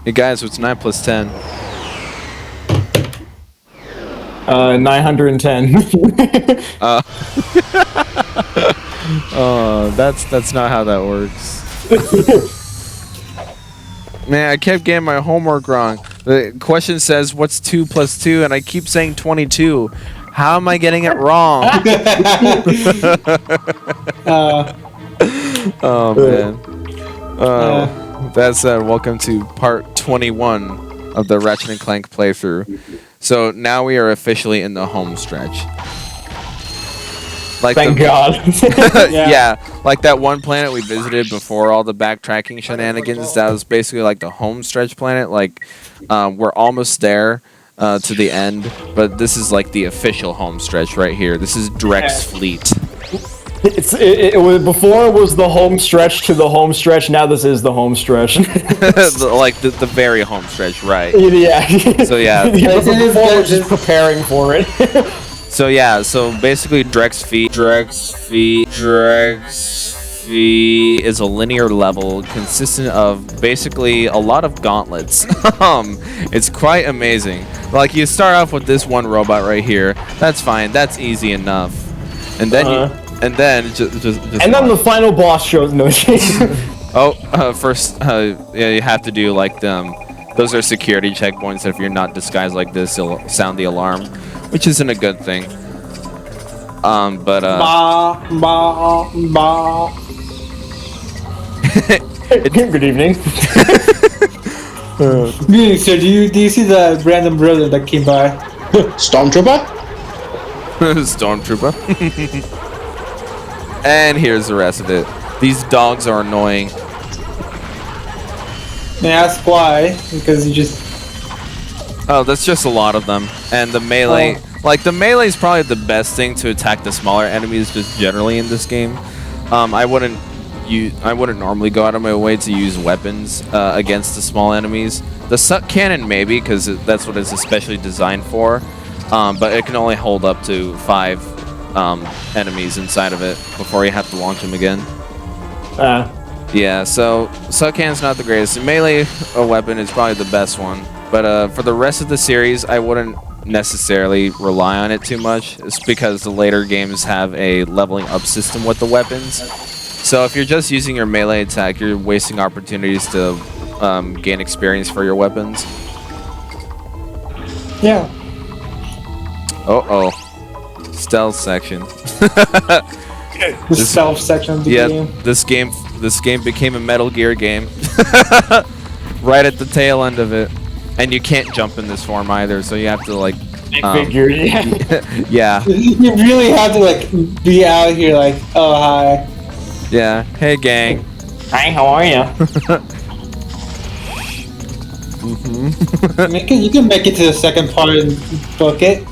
Hey guys, what's 9 plus 10? 910. That's not how that works. Man, I kept getting my homework wrong. The question says, what's 2 plus 2? And I keep saying 22. How am I getting it wrong? Oh, man. That said, welcome to part 21 of the Ratchet & Clank playthrough. So now we are officially in the home stretch. Like Thank God. yeah, like that one planet we visited before all the backtracking shenanigans. That was basically like the home stretch planet. Like, we're almost there to the end, but this is like the official home stretch right here. This is Drek's fleet. It was before it was the home stretch to the home stretch. Now this is the home stretch. Like the very home stretch, right? Yeah. So yeah. Before we're just preparing for it. So yeah, so basically Drek's feet is a linear level consistent of basically a lot of gauntlets. It's quite amazing. Like, you start off with this one robot right here. That's fine. That's easy enough. And then then the final boss shows no first yeah, you have to do like those are security checkpoints. If you're not disguised like this, it'll sound the alarm, which isn't a good thing. Good evening. So do you see the random brother that came by? Stormtrooper? Stormtrooper. And here's the rest of it. These dogs are annoying. May I ask why? Because you just... Oh, that's just a lot of them. And the melee... Like, the melee is probably the best thing to attack the smaller enemies just generally in this game. I wouldn't normally go out of my way to use weapons against the small enemies. The suck cannon maybe, because that's what it's especially designed for. But it can only hold up to 5 enemies inside of it before you have to launch them again. Yeah, so suck cannon's not the greatest. Melee weapon is probably the best one. But for the rest of the series, I wouldn't necessarily rely on it too much. It's because the later games have a leveling up system with the weapons. So if you're just using your melee attack, you're wasting opportunities to gain experience for your weapons. Yeah. Uh-oh. Stealth section. The stealth section of the game. This game became a Metal Gear game. Right at the tail end of it. And you can't jump in this form either, so you have to like Figure, yeah. yeah. You really have to like be out here like, oh hi. Yeah. Hey gang. Hi, how are you? You can make it to the second part and book it.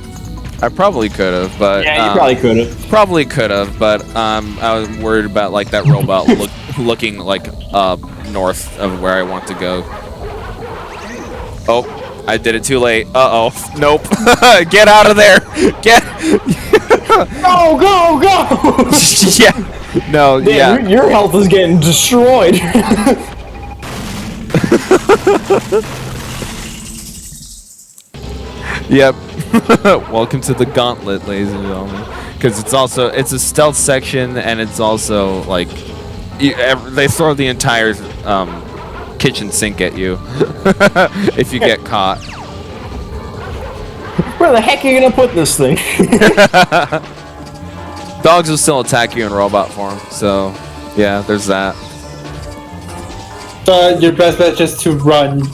I probably could have, but Yeah, you probably could have. Probably could have, but I was worried about like that robot looking like north of where I want to go. Oh, I did it too late. Uh-oh. Nope. Get out of there. Get. Go, go, go! Yeah. No, yeah. Your health is getting destroyed. Yep. Welcome to the gauntlet, ladies and gentlemen. Because it's a stealth section, and it's also like they throw the entire kitchen sink at you if you get caught. Where the heck are you gonna put this thing? Dogs will still attack you in robot form, so yeah, there's that. But your best bet is just to run.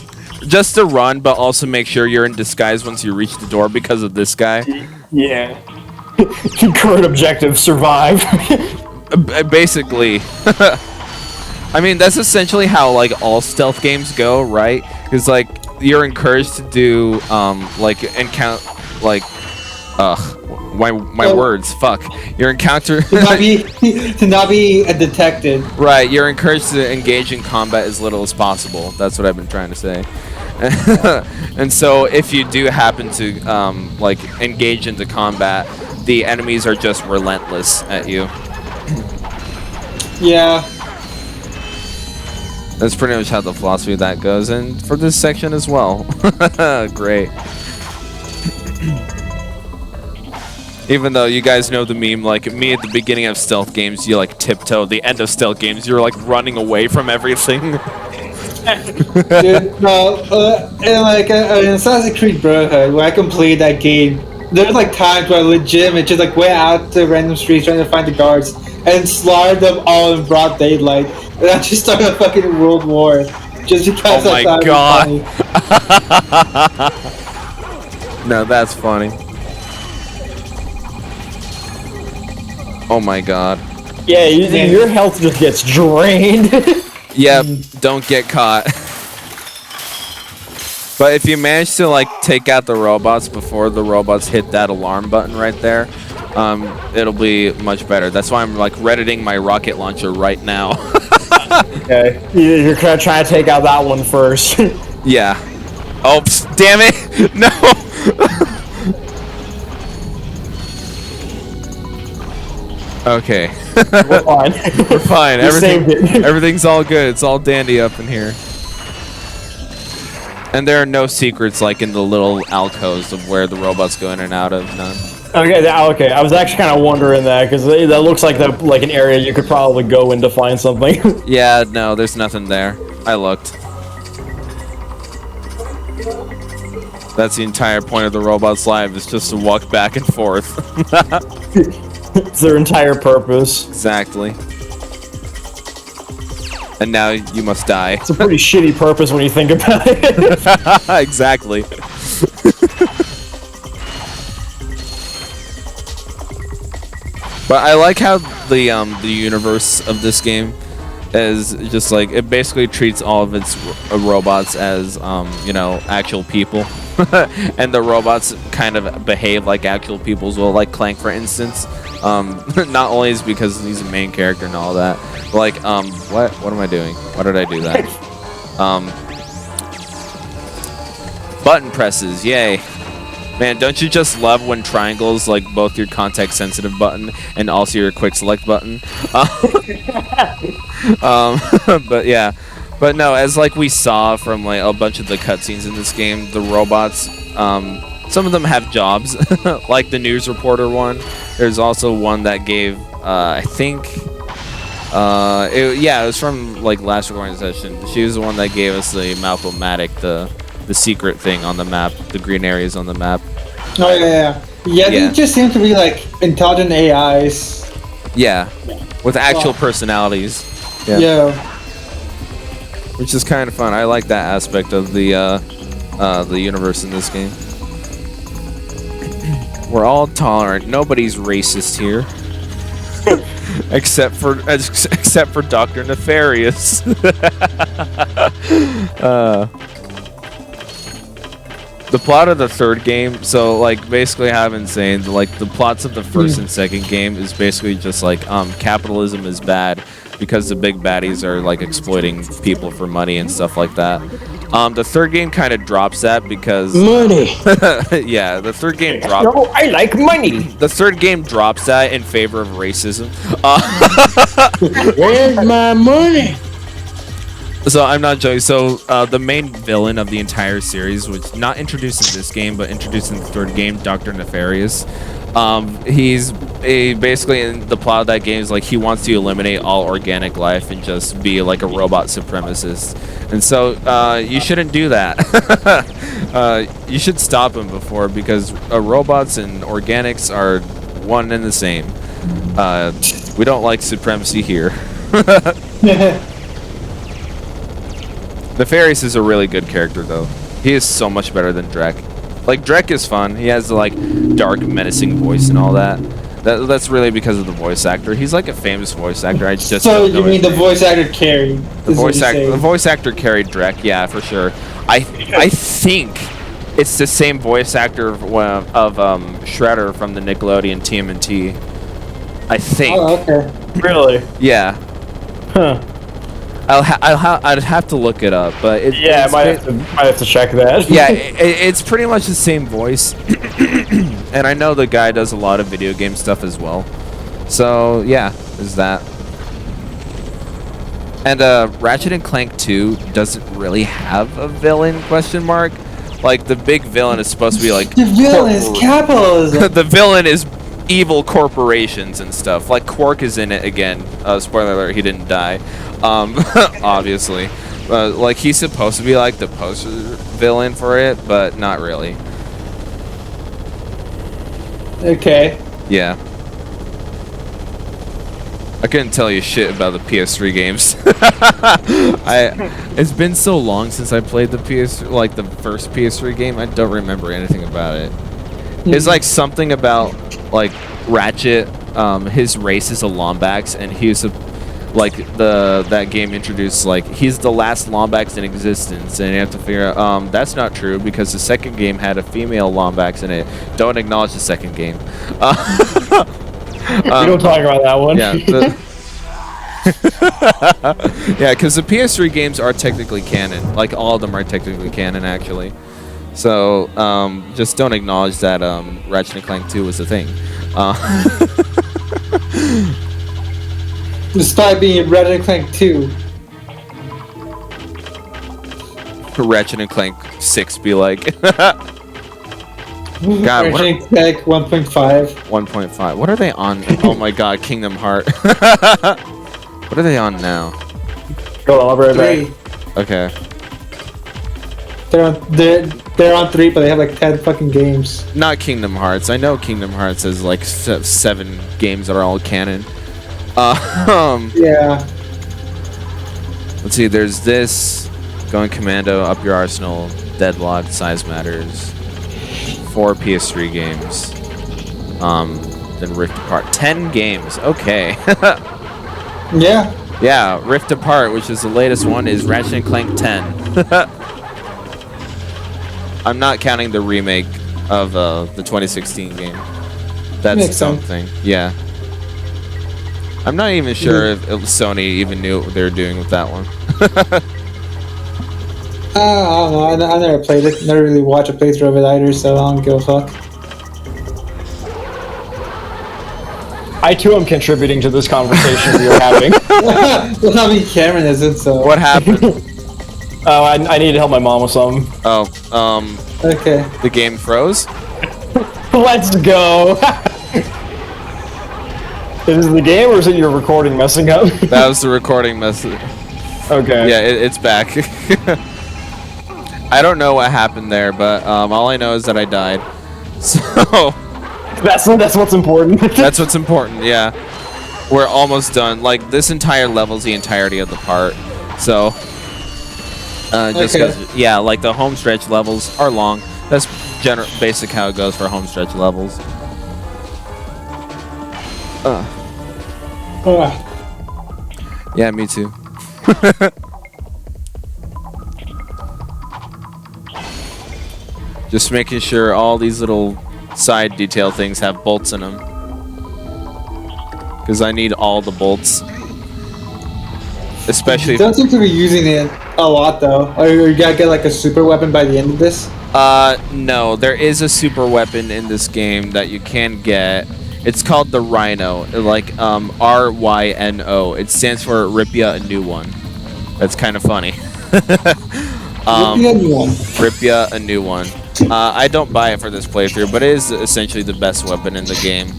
Just to run, but also make sure you're in disguise once you reach the door because of this guy. Yeah. Current objective, survive. Basically. I mean, that's essentially how like all stealth games go, right? Because like you're encouraged to do like encounter like my words, fuck. Your encounter to not be detected. Right, you're encouraged to engage in combat as little as possible. That's what I've been trying to say. And so if you do happen to like engage into combat, the enemies are just relentless at you. Yeah. That's pretty much how the philosophy of that goes, and for this section as well. Great. Even though you guys know the meme, like me at the beginning of stealth games, you like tiptoe. The end of stealth games, you're like running away from everything. Dude, no, and like in Assassin's Creed Brotherhood, when I completed that game, there's like times where I legitimately just like went out to random streets trying to find the guards and slaughtered them all in broad daylight, and I just started a fucking world war just because Oh I my thought God. it was funny. No, that's funny. Oh my God. Yeah, your health just gets drained. Yep, don't get caught. But if you manage to like take out the robots before the robots hit that alarm button right there, it'll be much better. That's why I'm like redditing my rocket launcher right now. Okay, you're gonna try to take out that one first. Yeah. Oh, damn it! No. Okay. We're fine. We're fine. We saved it. Everything's all good. It's all dandy up in here. And there are no secrets like in the little alcoves of where the robots go in and out of. None. Okay. I was actually kind of wondering that because that looks like an area you could probably go in to find something. Yeah, no, there's nothing there. I looked. That's the entire point of the robot's life, is just to walk back and forth. It's their entire purpose. Exactly. And now you must die. It's a pretty shitty purpose when you think about it. Exactly. But I like how the universe of this game is just like, it basically treats all of its robots as you know, actual people. And the robots kind of behave like actual people as well, like Clank for instance. Not only is because he's a main character and all that, but like what am I doing? Why did I do that? Button presses, yay. Man, don't you just love when triangles like both your context sensitive button and also your quick select button? But yeah. But no, as like we saw from like a bunch of the cutscenes in this game, the robots, some of them have jobs, like the news reporter one. There's also one that gave, I think, it was from like last recording session. She was the one that gave us the Malcolmatic, the secret thing on the map, the green areas on the map. Oh yeah. They just seem to be like intelligent AIs. Yeah, with actual personalities. Yeah. Which is kind of fun. I like that aspect of the universe in this game. We're all tolerant. Nobody's racist here, except for Dr. Nefarious. The plot of the third game, so like basically how I've been saying, like the plots of the first and second game is basically just like capitalism is bad because the big baddies are like exploiting people for money and stuff like that. The third game kind of drops that because money. Yeah, the third game drops. No, I like money. The third game drops that in favor of racism. Where's my money? So I'm not joking. So the main villain of the entire series, which not introduced in this game, but introduced in the third game, Dr. Nefarious. He's basically in the plot of that game is like he wants to eliminate all organic life and just be like a robot supremacist. And so you shouldn't do that. You should stop him before, because robots and organics are one and the same. We don't like supremacy here. Nefarious is a really good character, though. He is so much better than Drek. Like, Drek is fun. He has the, like, dark, menacing voice and all that. That's really because of the voice actor. He's, like, a famous voice actor. I just So don't know you mean his the name. voice actor carried? The voice actor carried Drek, yeah, for sure. I think it's the same voice actor of Shredder from the Nickelodeon TMNT. I think. Oh, okay. Really? Yeah. Huh. I'd have to look it up, but Yeah, I might have to check that. Yeah, it's pretty much the same voice, and I know the guy does a lot of video game stuff as well. So yeah, is that. And Ratchet and Clank 2 doesn't really have a villain, question mark. Like, the big villain is supposed to be like... The villain is capitalism. The villain is evil corporations and stuff. Like, Quark is in it again. Spoiler alert, he didn't die. Obviously. Like, he's supposed to be like the poster villain for it, but not really. Okay. Yeah. I couldn't tell you shit about the PS3 games. It's been so long since I played the the first PS3 game. I don't remember anything about it. It's like something about like Ratchet. His race is a Lombax, and he's that game introduced like he's the last Lombax in existence, and you have to figure out that's not true because the second game had a female Lombax in it. Don't acknowledge the second game. We don't talk about that one. Yeah. Yeah, because the PS3 games are technically canon. Like, all of them are technically canon, actually. So, just don't acknowledge that Ratchet and Clank 2 was a thing. Despite being Ratchet and Clank 2. Ratchet and Clank 6 be like... God, Ratchet and Clank 1.5. 1.5. What are they on? Oh my god, Kingdom Heart. What are they on now? Go on, I'll be right 3. back. Okay. They're on 3, but they have like 10 fucking games. Not Kingdom Hearts. I know Kingdom Hearts has like 7 games that are all canon. Yeah. Let's see, there's this. Going Commando, Up Your Arsenal, Deadlocked, Size Matters. 4 PS3 games. Then Rift Apart. 10 games. Okay. Yeah. Yeah, Rift Apart, which is the latest one, is Ratchet and Clank 10. I'm not counting the remake of the 2016 game. That's Makes its own sense. thing. Yeah. I'm not even sure if Sony even knew what they were doing with that one. I don't know. I never played it. Never really watched a playthrough of it either, so I don't give a fuck. I too am contributing to this conversation we are having. Well, I mean, Cameron isn't, so... What happened? Oh, I need to help my mom with something. Oh, Okay. the game froze? Let's go! Is it the game or is it your recording messing up? That was the recording message. Okay. Yeah, it's back. I don't know what happened there, but all I know is that I died. So... That's what's important. That's what's important, yeah. We're almost done. Like, this entire level's the entirety of the part. So, just Okay. because, yeah, like the home stretch levels are long. That's basic how it goes for home stretch levels. Yeah, me too. Just making sure all these little side detail things have bolts in them. Because I need all the bolts. Especially... Don't seem to be using it a lot, though. Or you gotta get like a super weapon by the end of this? No. There is a super weapon in this game that you can get. It's called the Rhino. Like, R-Y-N-O. It stands for Ripya a New One. That's kind of funny. Ripya a New One. I don't buy it for this playthrough, but it is essentially the best weapon in the game.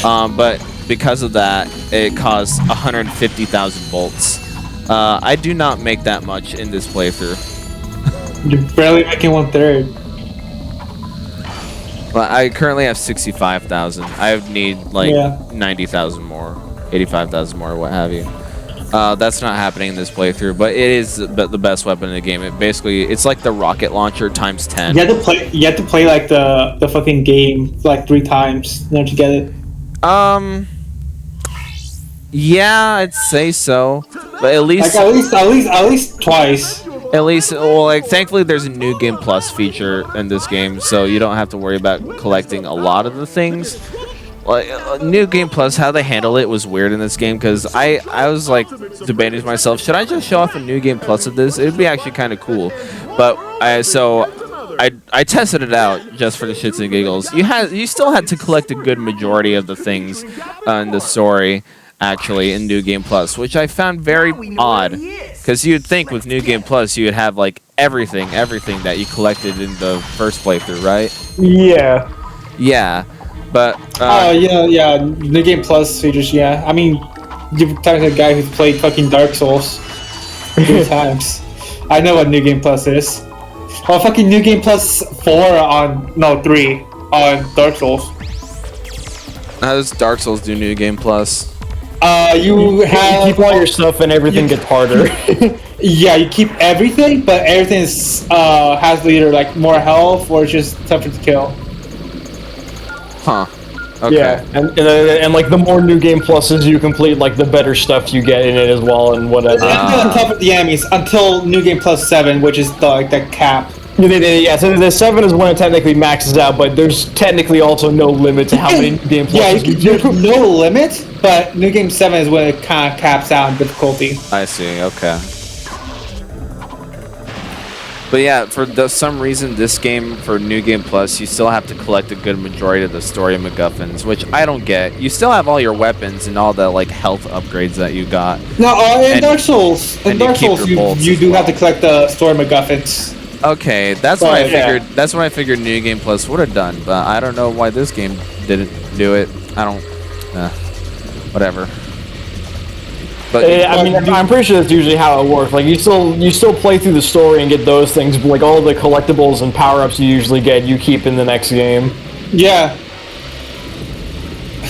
But because of that, it costs 150,000 bolts. I do not make that much in this playthrough. You're barely making 1/3. But I currently have 65,000. I need like 90,000 more, 85,000 more, what have you. That's not happening in this playthrough, but it is the best weapon in the game. It's like the rocket launcher times 10. You have to play like the fucking game like 3 times in order to get it. Yeah, I'd say so. But at least Like at least twice. At least, well, like, thankfully there's a New Game Plus feature in this game, so you don't have to worry about collecting a lot of the things. Like, New Game Plus, how they handle it was weird in this game, because I was, like, debating to myself, should I just show off a New Game Plus of this? It would be actually kind of cool. But, I tested it out just for the shits and giggles. You still had to collect a good majority of the things in the story, actually, in New Game Plus, which I found very odd. Because you'd think with New Game Plus you would have like everything that you collected in the first playthrough, right? Yeah. Yeah, but Oh yeah, New Game Plus features. Yeah, I mean, you're talking to a guy who's played fucking Dark Souls 3 times. I know what New Game Plus is. Oh, fucking New Game Plus 4 on 3 on Dark Souls. how does Dark Souls do New Game Plus? You have keep all your stuff and everything gets harder. Yeah, you keep everything, but everything is, has either like more health or just tougher to kill. Huh. Okay. Yeah, and like the more New Game Pluses you complete, like the better stuff you get in it as well, and whatever. On top of the enemies until New Game Plus 7, which is the cap. Yeah, so the 7 is when it technically maxes out, but there's technically also no limit to how many New Game Pluses you there's do. no limit, but New Game 7 is when it kind of caps out in difficulty. I see. Okay. But yeah, for some reason, this game for New Game Plus, you still have to collect a good majority of the story MacGuffins, which I don't get. You still have all your weapons and all the like health upgrades that you got. No, in Dark Souls, you do have to collect the story MacGuffins. Okay, that's what I figured. That's what I figured New Game Plus would have done, but I don't know why this game didn't do it. I don't. Whatever. But I mean, I'm pretty sure that's usually how it works. Like you still play through the story and get those things, but like all the collectibles and power-ups you usually get, you keep in the next game. Yeah.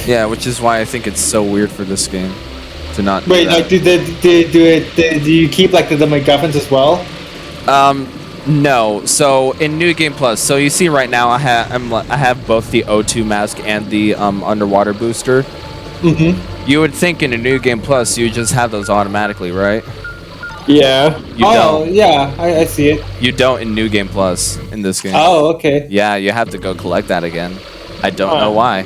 Yeah, which is why I think it's so weird for this game to not. Wait, like, do you keep like the MacGuffins as well? No. So in New Game Plus, so you see right now I have both the O2 mask and the underwater booster. Mm-hmm. You would think in a New Game Plus you just have those automatically, right? Yeah. You don't. Yeah, I see it. You don't in New Game Plus in this game. Oh, okay. Yeah, you have to go collect that again. I don't know why.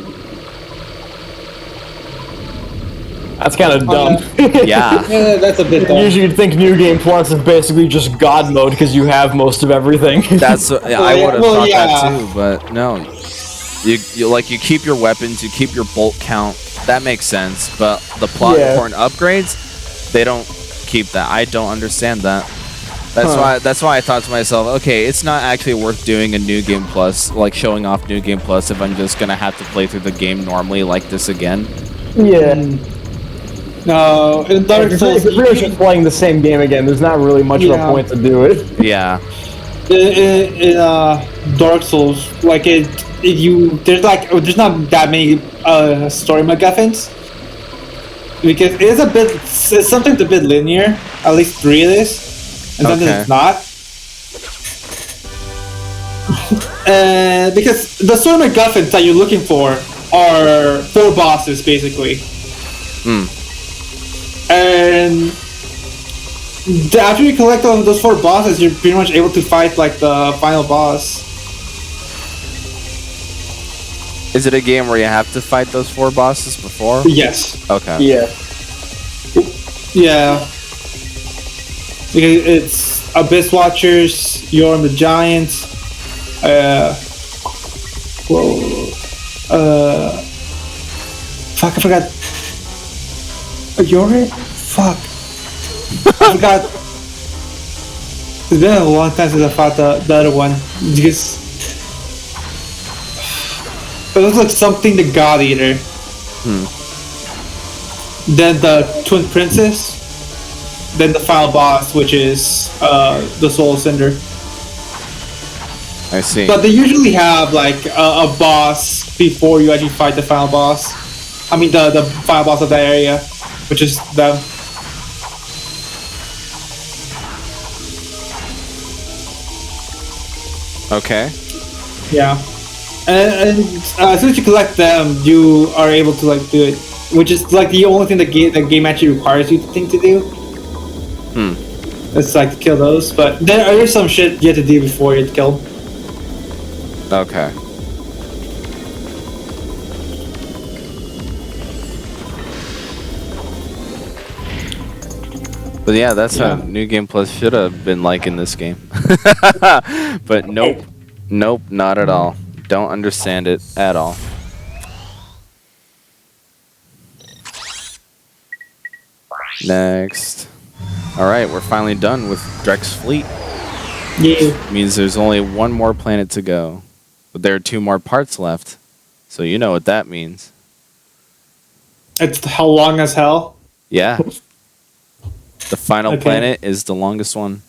That's kind of dumb. Yeah. Yeah, that's a bit dumb. Usually you'd think New Game Plus is basically just God mode because you have most of everything. That's I would have thought that too, but no. You keep your weapons, you keep your bolt count. That makes sense, but the plot important upgrades, they don't keep that. I don't understand that. That's why I thought to myself, okay, it's not actually worth doing a New Game Plus, like showing off New Game Plus if I'm just gonna have to play through the game normally like this again. Yeah. No, in Dark Souls, if you're just playing the same game again, there's not really much of a point to do it. Yeah. In Dark Souls, like there's not that many story MacGuffins because it's sometimes a bit linear. At least 3 it is, and sometimes it's not. Because the story MacGuffins that you're looking for are 4 bosses basically. And after you collect all of those 4 bosses, you're pretty much able to fight like the final boss. Is it a game where you have to fight those 4 bosses before? Yes. Okay. Yeah. Yeah. Because it's Abyss Watchers, Yorm the Giant, fuck, I forgot. Yorm? Fuck. I forgot. It's been a long time since I fought the other one. Because it looks like something the God Eater. Then the Twin Princess. Then the final boss, which is the Soul Cinder. I see. But they usually have like a boss before you actually fight the final boss. I mean the final boss of that area, which is them. Okay. Yeah. And as soon as you collect them, you are able to like do it, which is like the only thing the game actually requires you to do. It's like to kill those, but there is some shit you have to do before you get killed. Okay. But yeah, that's how New Game Plus should have been like in this game. But nope. Nope, not at all. Don't understand it at all. Next. All right, we're finally done with Drek's fleet. Yeah. Means there's only one more planet to go, but there are 2 more parts left. So you know what that means. It's how long as hell. Yeah. The final Okay. planet is the longest one.